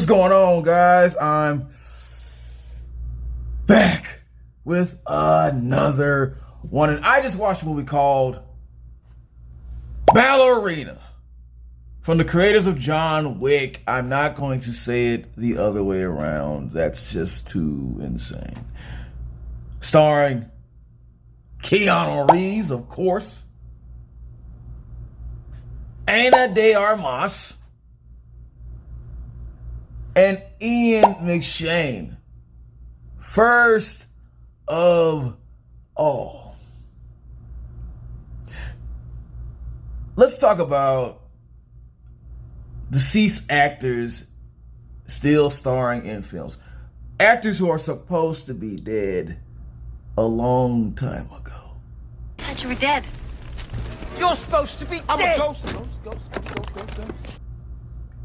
What's going on, guys? I'm back with another one. And I just watched a movie called Ballerina from the creators of John Wick. I'm not going to say it the other way around. That's just too insane. Starring Keanu Reeves, of course. Ana De Armas. And Ian McShane. First of all, let's talk about deceased actors still starring in films. Actors who are supposed to be dead a long time ago. I thought you were dead. You're supposed to be dead. I'm a ghost. Ghost.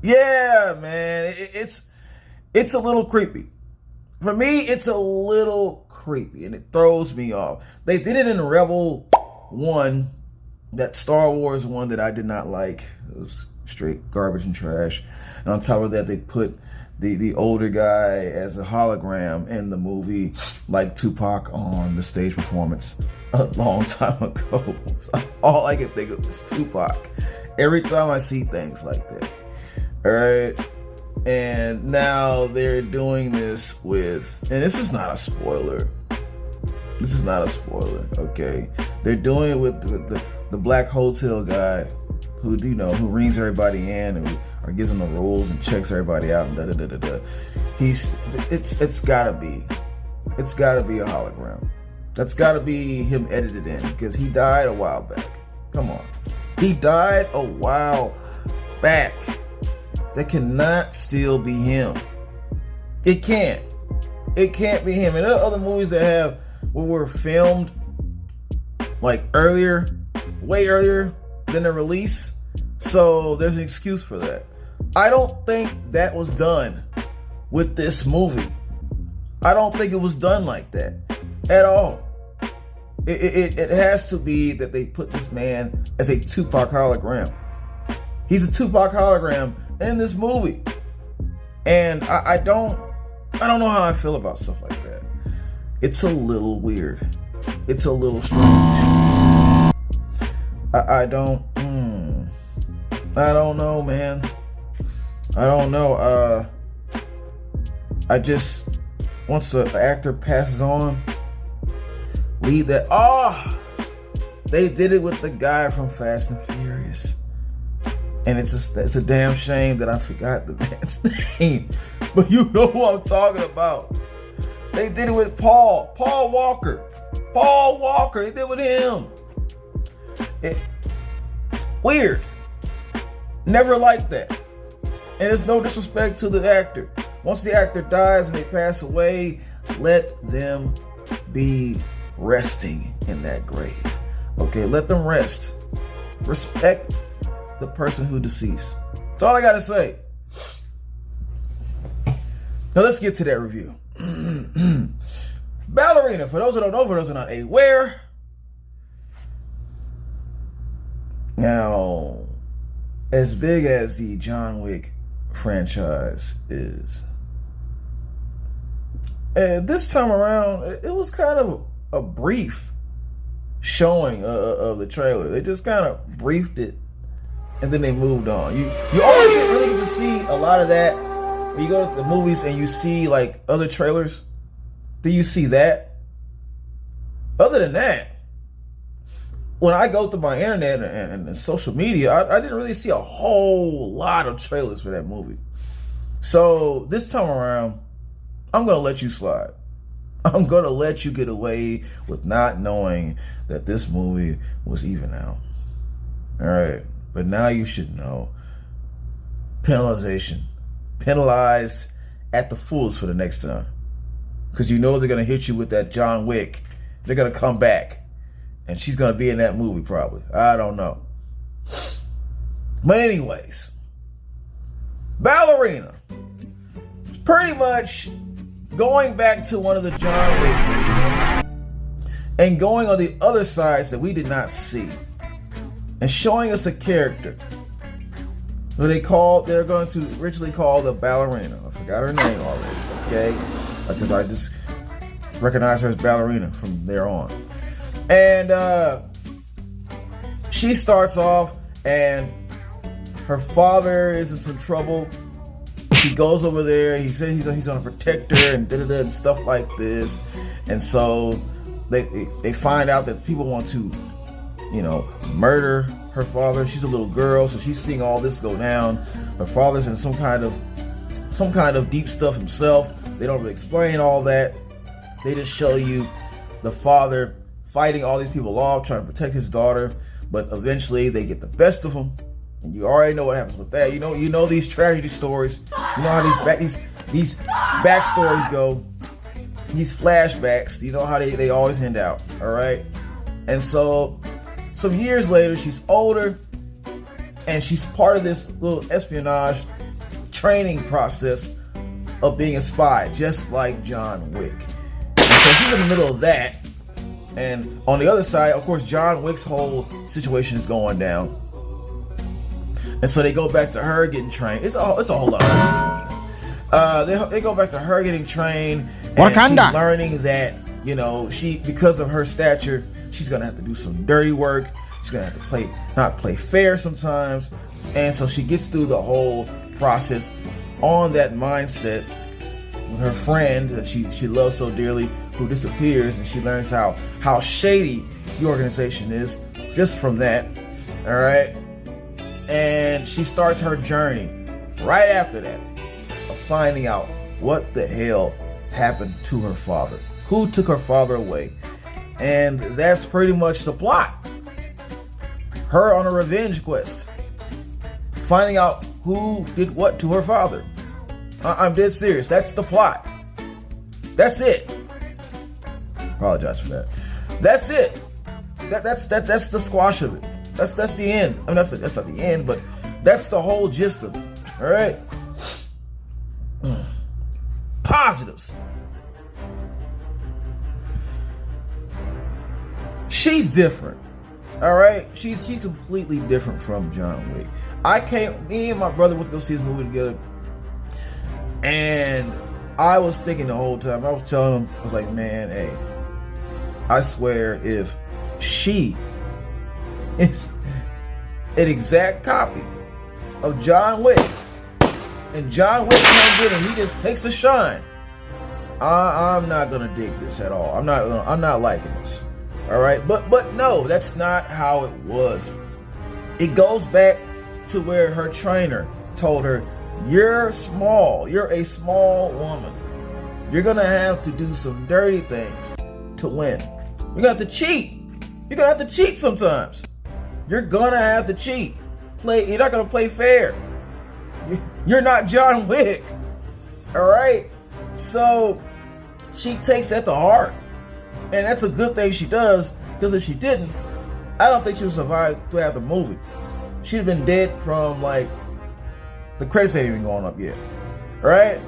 Yeah, man, it's a little creepy. For me, it's a little creepy, and it throws me off. They did it in Rebel 1, that Star Wars one that I did not like. It was straight garbage and trash. And on top of that, they put the older guy as a hologram in the movie, like Tupac on the stage performance a long time ago. So all I can think of is Tupac every time I see things like that. All right, and now they're doing this with, and this is not a spoiler. This is not a spoiler, okay? They're doing it with the black hotel guy who rings everybody in or gives them the rules and checks everybody out and da-da-da-da-da. It's gotta be a hologram. That's gotta be him edited in, because he died a while back. Come on. He died a while back. That cannot still be him. It can't. It can't be him. And there are other movies that were filmed like way earlier than the release. So there's an excuse for that. I don't think that was done with this movie. I don't think it was done like that at all. It has to be that they put this man as a Tupac hologram. He's a Tupac hologram in this movie. And I don't know how I feel about stuff like that. It's a little weird. It's a little strange. I don't know, man. I don't know. I just, once the actor passes on, leave that. They did it with the guy from Fast and Furious. And it's a damn shame that I forgot the man's name. But you know who I'm talking about. They did it with Paul Walker. They did it with him. Weird. Never liked that. And it's no disrespect to the actor. Once the actor dies and they pass away, let them be resting in that grave. Okay, let them rest. Respect the person who deceased. That's all I gotta say. Now let's get to that review. Ballerina, for those who don't know, for those who are not aware. Now, as big as the John Wick franchise is, this time around, it was kind of a brief showing of the trailer. They just kind of briefed it, and then they moved on. You only really get to see a lot of that when you go to the movies and you see like other trailers. Do you see that? Other than that, when I go through my internet and social media, I didn't really see a whole lot of trailers for that movie. So this time around, I'm going to let you slide. I'm going to let you get away with not knowing that this movie was even out. All right. But now you should know. Penalization. Penalized at the fullest for the next time. Because you know they're going to hit you with that John Wick. They're going to come back. And she's going to be in that movie probably. I don't know. But anyways. Ballerina. It's pretty much going back to one of the John Wick movies. And going on the other sides that we did not see. And showing us a character who they're going to originally call the Ballerina. I forgot her name already, okay? Because I just recognize her as Ballerina from there on. And she starts off, and her father is in some trouble. He goes over there. He says he's going to protect her and da-da-da and stuff like this. And so they find out that people want to, murder her father. She's a little girl, so she's seeing all this go down. Her father's in some kind of deep stuff himself. They don't really explain all that. They just show you the father fighting all these people off, trying to protect his daughter. But eventually they get the best of him. And you already know what happens with that. You know these tragedy stories. You know how these backstories go. These flashbacks. You know how they always end out. All right. And so some years later, she's older, and she's part of this little espionage training process of being a spy, just like John Wick. And so she's in the middle of that. And on the other side, of course, John Wick's whole situation is going down. And so they go back to her getting trained. It's a whole lot. They go back to her getting trained, and she's learning that because of her stature, she's gonna have to do some dirty work. She's gonna have to not play fair sometimes, and so she gets through the whole process on that mindset with her friend that she loves so dearly, who disappears, and she learns how shady the organization is just from that. All right. And she starts her journey right after that of finding out what the hell happened to her father. Who took her father away? And that's pretty much the plot. Her on a revenge quest. Finding out who did what to her father. I'm dead serious. That's the plot. That's it. Apologize for that. That's it. That's the squash of it. That's the end. I mean, that's not the end, but that's the whole gist of it. All right. Positives. She's different. All right. She's completely different from John Wick. Me and my brother went to go see this movie together, and I was thinking the whole time. I was telling him, I was like, man, hey, I swear if she is an exact copy of John Wick, and John Wick comes in and he just takes a shine, I'm not gonna dig this at all. I'm not liking this. All right, but no, that's not how it was. It goes back to where her trainer told her, you're small. You're a small woman. You're gonna have to do some dirty things to win. You're gonna have to cheat. You're gonna have to cheat sometimes. You're gonna have to cheat. You're not gonna play fair. You're not John Wick. All right. So she takes that to heart, and that's a good thing she does. Because if she didn't, I don't think she would survive throughout the movie. She'd have been dead from the credits ain't even going up yet. All right.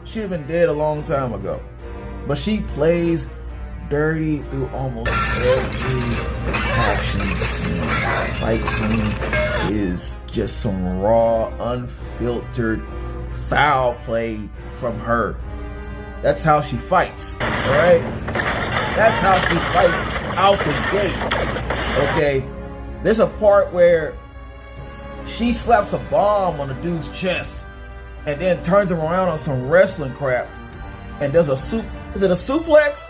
She'd have been dead a long time ago. But she plays dirty through almost every action scene. Fight scene is just some raw, unfiltered foul play from her. That's how she fights. Alright? That's how she fights out the gate. Okay? There's a part where she slaps a bomb on a dude's chest and then turns him around on some wrestling crap and does is it a suplex?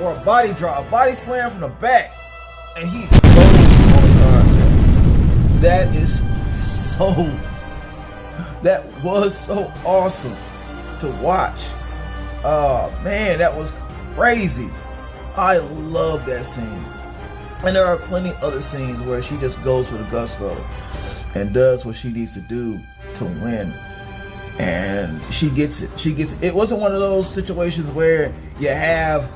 Or a body drop, a body slam from the back, and he goes on time. That was so awesome to watch. Oh man, that was crazy. I love that scene. And there are plenty other scenes where she just goes for the gusto and does what she needs to do to win. And she gets it. It wasn't one of those situations where you have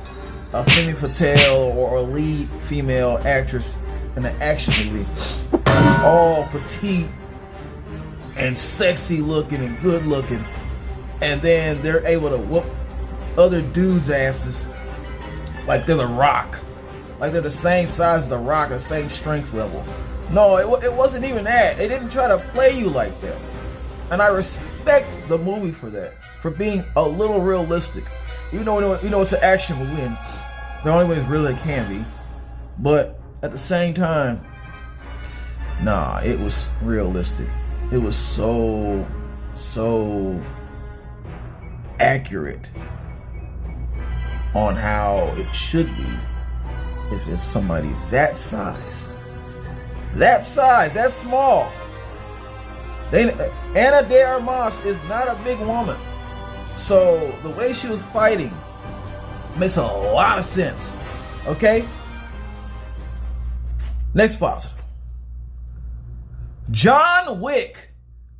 a femme fatale or a lead female actress in an action movie who's all petite and sexy looking and good looking, and then they're able to whoop other dudes' asses like they're The Rock, like they're the same size as The Rock, the same strength level. No, it wasn't even that. They didn't try to play you like that. And I respect the movie for that, for being a little realistic. Even though it's an action movie and the only way it's really it can be. But at the same time, nah, it was realistic. It was so accurate on how it should be if it's somebody that size, that small. Ana De Armas is not a big woman, so the way she was fighting makes a lot of sense. Okay. Next positive. John Wick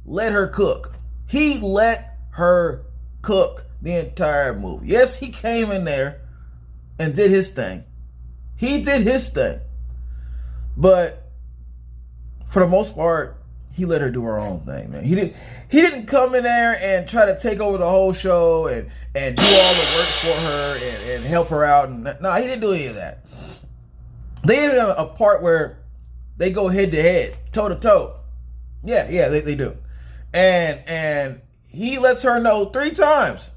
let her cook. He let her cook the entire movie. Yes, he came in there and did his thing. He did his thing. But for the most part, he let her do her own thing, man. He didn't come in there and try to take over the whole show and do all the work for her and help her out. No, he didn't do any of that. They even have a part where they go head to head, toe to toe. Yeah, they do. And he lets her know 3 times,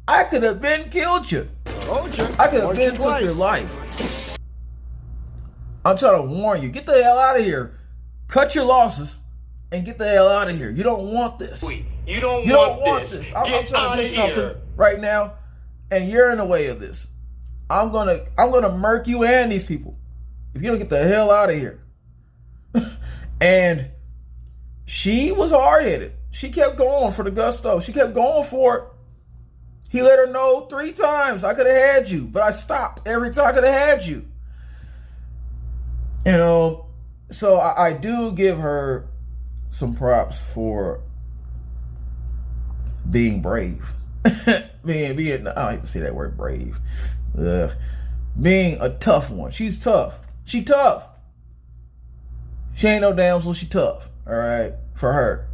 I could have been killed you. I could have been took your life. I'm trying to warn you. Get the hell out of here. Cut your losses and get the hell out of here. You don't want this. You don't want this. I'm trying to do something right now, and you're in the way of this. I'm gonna murk you and these people if you don't get the hell out of here. And she was hard-headed. She kept going for the gusto. She kept going for it. He let her know 3 times, I could have had you, but I stopped every time I could have had you. You know, so I do give her some props for being brave. being I hate to say that word, brave. Being a tough one. She's tough. She tough. She ain't no damsel. She tough. All right, for her.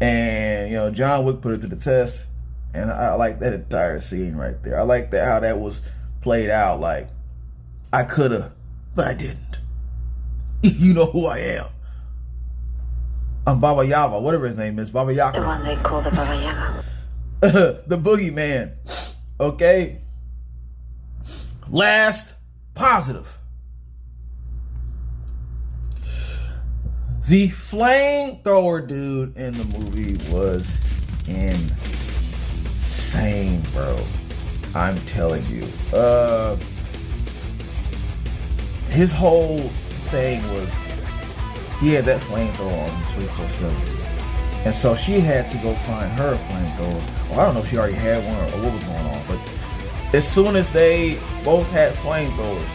And you know, John Wick put it to the test, and I like that entire scene right there. I like that how that was played out. Like, I coulda, but I didn't. You know who I am. I'm Baba Yaga, whatever his name is, Baba Yaga. The one they call the Baba Yaga. The boogeyman. Okay. Last positive. The flamethrower dude in the movie was insane, bro. I'm telling you. His whole thing was he had that flamethrower on 24/7. And so she had to go find her flamethrower. Well, I don't know if she already had one or what was going on, but as soon as they both had flamethrowers,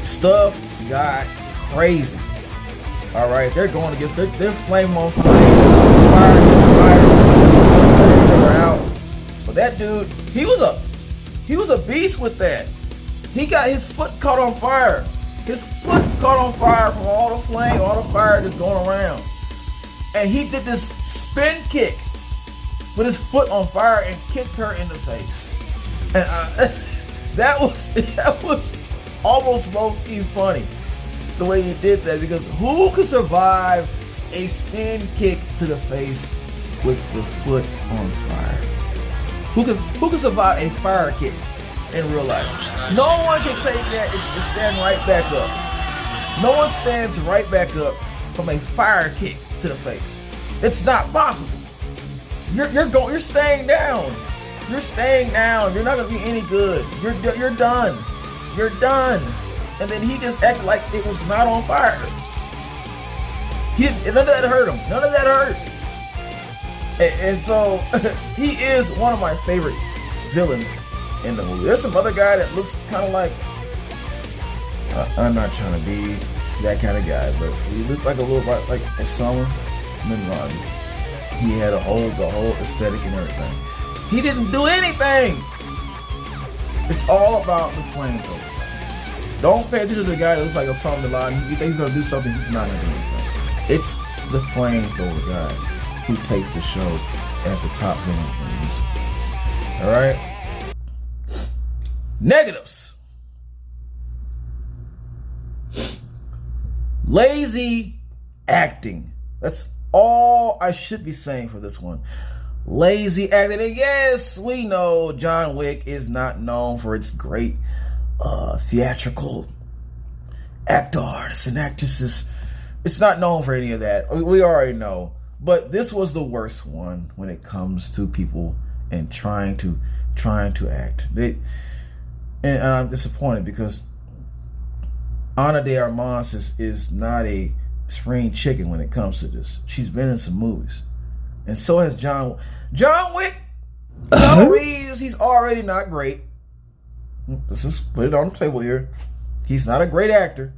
stuff got crazy. All right, they're going against their flame on flame, fire out. But that dude, he was a beast with that. He got his foot caught on fire. His foot caught on fire from all the flame, all the fire that's going around. And he did this spin kick with his foot on fire and kicked her in the face. And that was almost low-key funny the way he did that, because who could survive a spin kick to the face with the foot on fire? Who could survive a fire kick in real life? No one can take that and stand right back up. No one stands right back up from a fire kick to the face. It's not possible. You're staying down. You're staying down. You're not gonna be any good. You're done. You're done. And then he just acted like it was not on fire. None of that hurt him. None of that hurt. And so he is one of my favorite villains in the movie. There's some other guy that looks kind of like, I'm not trying to be that kind of guy, but he looks like a little bit like Osama bin Laden. He had the whole aesthetic and everything. He didn't do anything. It's all about the flamethrower. Don't pay attention to the guy that looks like Osama bin Laden. You think he's gonna do something, he's not gonna do anything. It's the flamethrower guy who takes the show as the top villain in this. All right. Negatives. Lazy acting. That's all I should be saying for this one. Lazy acting. And yes, we know John Wick is not known for its great theatrical actors and actresses. It's not known for any of that. We already know. But this was the worst one when it comes to people and trying to act. And I'm disappointed because Ana De Armas is not a spring chicken when it comes to this. She's been in some movies. And so has John Wick. Keanu Reeves, he's already not great. Let's just put it on the table here. He's not a great actor.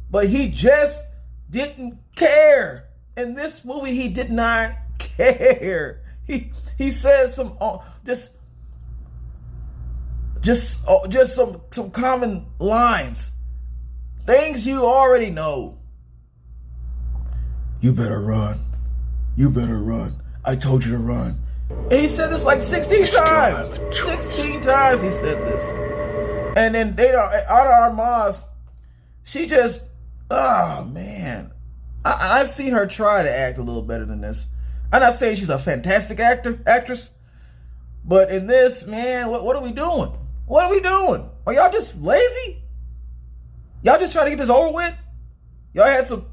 But he just didn't care. In this movie, he did not care. He says some just some common lines. Things you already know. You better run. You better run. I told you to run. And he said this like 16 times. 16 times he said this. And then Ana Armas, she just, oh man. I've seen her try to act a little better than this. I'm not saying she's a fantastic actress, but in this, man, what are we doing? What are we doing? Are y'all just lazy? Y'all just trying to get this over with? Y'all had some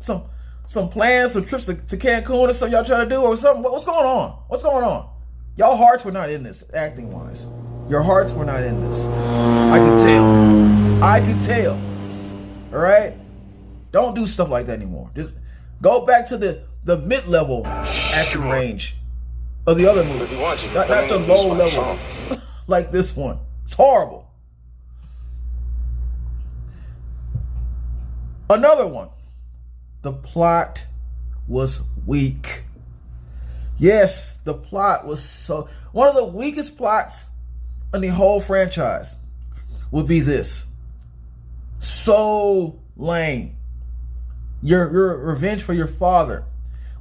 plans, some trips to Cancun or something y'all trying to do or something? What's going on? What's going on? Y'all hearts were not in this, acting wise. Your hearts were not in this. I can tell. All right? Don't do stuff like that anymore. Just go back to the mid-level acting range of the other movies. Not the low level like this one. It's horrible. Another one. The plot was weak. Yes, the plot was one of the weakest plots in the whole franchise would be this. So lame. Your revenge for your father.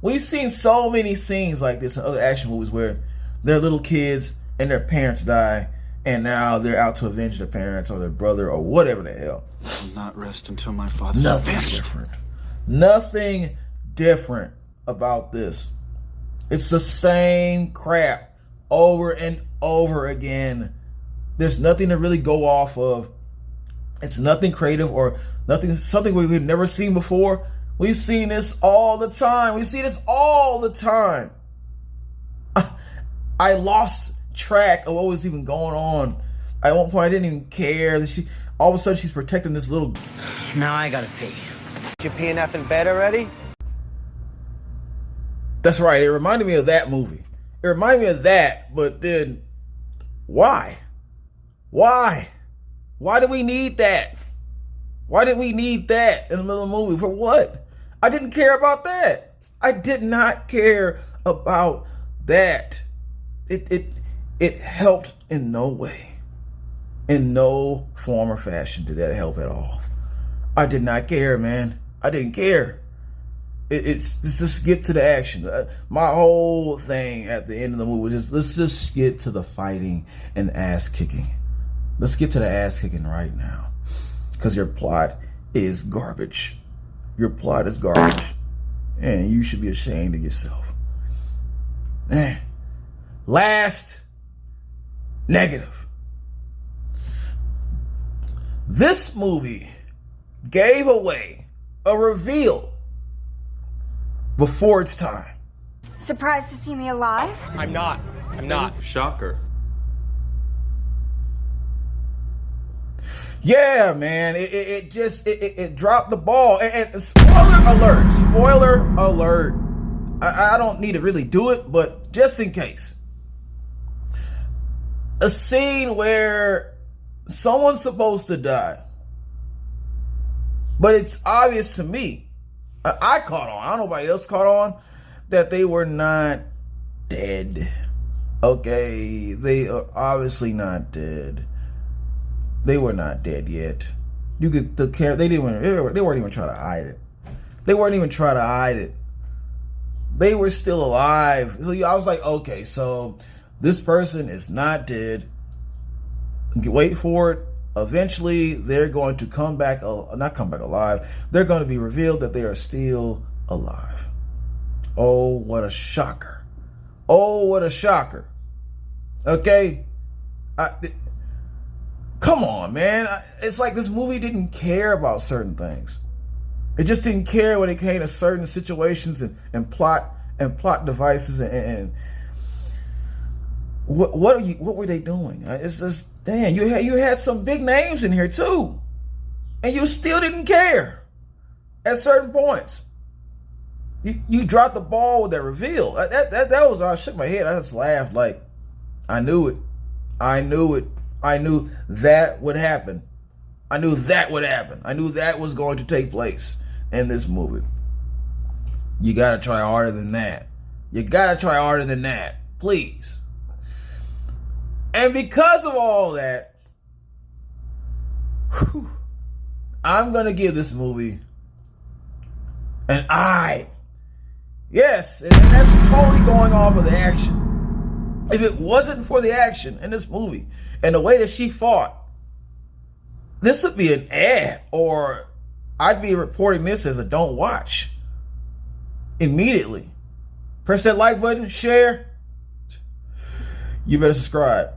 We've seen so many scenes like this in other action movies where they're little kids and their parents die, and now they're out to avenge their parents or their brother or whatever the hell. I'll not rest until my father's avenged. Nothing different about this. It's the same crap over and over again. There's nothing to really go off of. It's nothing creative or something we've never seen before. We've seen this all the time. We see this all the time. I lost track of what was even going on. At one point, I didn't even care. All of a sudden, she's protecting this little. Now I gotta pee. You peeing in bed already? That's right. It reminded me of that movie. It reminded me of that, but then why? Why? Why do we need that? Why did we need that in the middle of the movie? For what? I didn't care about that. I did not care about that. It helped in no way. In no form or fashion did that help at all. I did not care, man. I didn't care. Let's just get to the action. My whole thing at the end of the movie was just, let's just get to the fighting and ass kicking. Let's get to the ass kicking right now. Because your plot is garbage. Your plot is garbage. And you should be ashamed of yourself. Man. Last negative. This movie gave away a reveal before its time. Surprised to see me alive? I'm not. Shocker. Yeah, man, it dropped the ball. And spoiler alert. I don't need to really do it, but just in case. A scene where someone's supposed to die, but it's obvious to me, I caught on, I don't know if nobody else caught on, that they were not dead. Okay, they are obviously not dead. They were not dead yet. You could they weren't even trying to hide it. They weren't even trying to hide it. They were still alive. So I was like, okay, so this person is not dead. Wait for it. eventually they're going to come back, not come back alive. They're going to be revealed that they are still alive. Oh, what a shocker. Oh, what a shocker. Okay? Come on, man. It's like this movie didn't care about certain things. It just didn't care when it came to certain situations and plot devices and what were they doing? It's just, damn, you had some big names in here too, and you still didn't care at certain points. You dropped the ball with that reveal. That was, I shook my head. I just laughed like, I knew it. I knew that would happen. I knew that would happen. I knew that was going to take place in this movie. You gotta try harder than that. You gotta try harder than that, please. And because of all that, I'm gonna give this movie an I. Yes, and that's totally going off of the action. If it wasn't for the action in this movie and the way that she fought, this would be an ad, or I'd be reporting this as a don't watch immediately. Press that like button, share. You better subscribe.